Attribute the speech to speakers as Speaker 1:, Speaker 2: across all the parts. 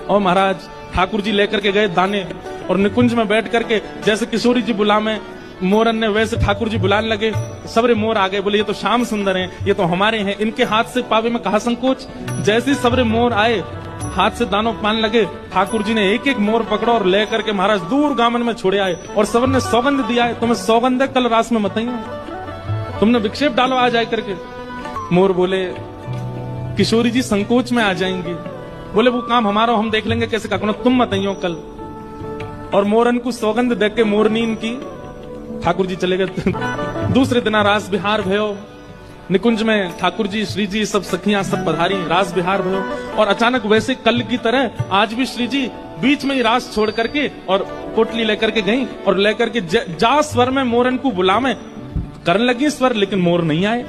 Speaker 1: और महाराज ठाकुर जी लेकर के गए दाने और निकुंज में बैठ करके जैसे किशोरी जी बुलावे मोरन ने वैसे ठाकुर जी बुलाने लगे। सबरे मोर आ गए, बोले ये तो श्याम सुंदर हैं, ये तो हमारे हैं, इनके हाथ से पावे में कहा संकोच। जैसे ही सबरे मोर आए हाथ से दानों पान लगे, ठाकुर जी ने एक एक मोर पकड़ा और लेकर के महाराज दूर गामन में छोड़े आए और सब ने सौगंध दिया है, तुम्हें सौगंध है कल रास में मत आइयो, तुमने विक्षेप डालो आज आए करके। मोर बोले किशोरी जी संकोच में आ जाएंगी, बोले वो काम हमारा हम देख लेंगे कैसे का, तुम मत आइयो कल। और मोरन को सौगंध देख के मोरनीन की ठाकुर जी चले गए। दूसरे दिन रास बिहार भयो, निकुंज में ठाकुर जी श्री जी सब सखियां सब पधारी, रास बिहार भयो। और अचानक वैसे कल की तरह आज भी श्री जी बीच में ही रास छोड़ करके और पोटली लेकर के गई और लेकर के जा स्वर में मोरन को बुलावे करने लगी स्वर, लेकिन मोर नहीं आए।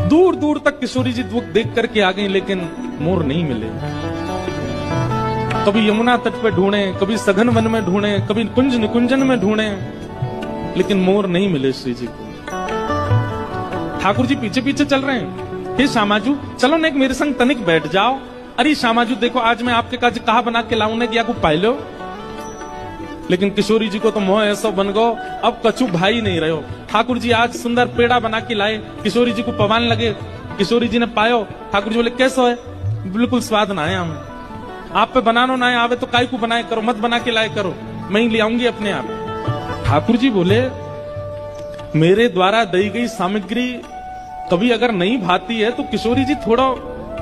Speaker 1: दूर दूर तक किशोरी जी दुख देख करके आ गई, लेकिन मोर नहीं मिले। कभी यमुना तट पे ढूंढे, कभी सघन वन में ढूंढे, कभी कुंज निकुंजन में ढूंढे, लेकिन मोर नहीं मिले श्री जी को। ठाकुर जी पीछे पीछे चल रहे हैं, हे श्यामाजू चलो ना एक मेरे संग तनिक बैठ जाओ। अरे श्यामाजू देखो आज मैं आपके काज कहा बना के लाऊं ने, क्या को पाई लो। लेकिन किशोरी जी को तो मोह ऐसा बन गो, अब कछु भाई नहीं रहो। ठाकुर जी आज सुंदर पेड़ा बना के लाए, किशोरी जी को पवान लगे, किशोरी जी ने पायो। ठाकुर जी बोले कैसा है, बिल्कुल स्वाद ना है हमें, आप पे बनानो ना आवे तो काय को बनाए करो, मत बना के लाए करो, मैं ही ले आऊंगी अपने आप। ठाकुर जी बोले मेरे द्वारा दी गई सामग्री कभी अगर नहीं भाती है तो किशोरी जी थोड़ा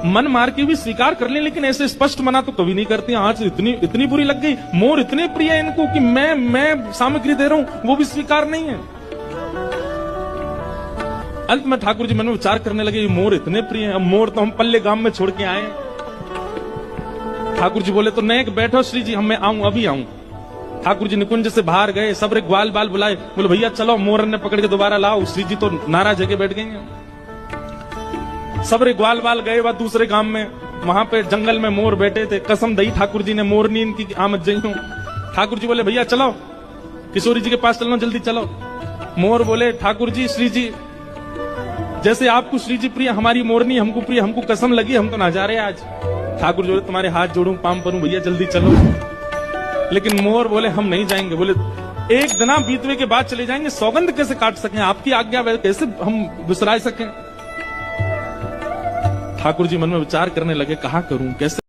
Speaker 1: मन मार के भी स्वीकार कर ले, लेकिन ऐसे स्पष्ट मना तो कभी नहीं करती। आज इतनी बुरी लग गई, मोर इतने प्रिय है इनको कि मैं सामग्री दे रहा हूं वो भी स्वीकार नहीं है। अंत में ठाकुर जी मन में विचार करने लगे मोर इतने प्रिय है, अब मोर तो हम पल्ले गांव में छोड़ के आए। ठाकुर जी बोले तो नेक बैठो श्री जी, मैं आऊं अभी आऊं। ठाकुर जी निकुंज से बाहर गए, सबरे ग्वाल बाल बुलाए, बोले भैया चलो मोरन ने पकड़ के दोबारा लाओ। श्री जी तो नाराज जगह बैठ गई हैं। सबरे ग्वाल बाल गए वह दूसरे गांव में, वहां पे जंगल में मोर बैठे थे, कसम दई ठाकुर जी ने मोरनी इनकी आमद जई हूं। ठाकुर जी बोले भैया चलो किशोरी जी के पास चलना, जल्दी चलो। मोर बोले ठाकुर जी श्री जी जैसे आपको श्री जी प्रिय हमारी मोरनी हमको प्रिय, हमको कसम लगी हम तो ना जा रहे आज। ठाकुर जी तुम्हारे हाथ जोड़ूं पाम परूं, भैया जल्दी चलो। लेकिन मोर बोले हम नहीं जाएंगे, बोले एक दिन बीतवे के बाद चले जाएंगे, सौगंध कैसे काट सकें, आपकी आज्ञा कैसे हम विसरा सकें। ठाकुर जी मन में विचार करने लगे कहा करूं कैसे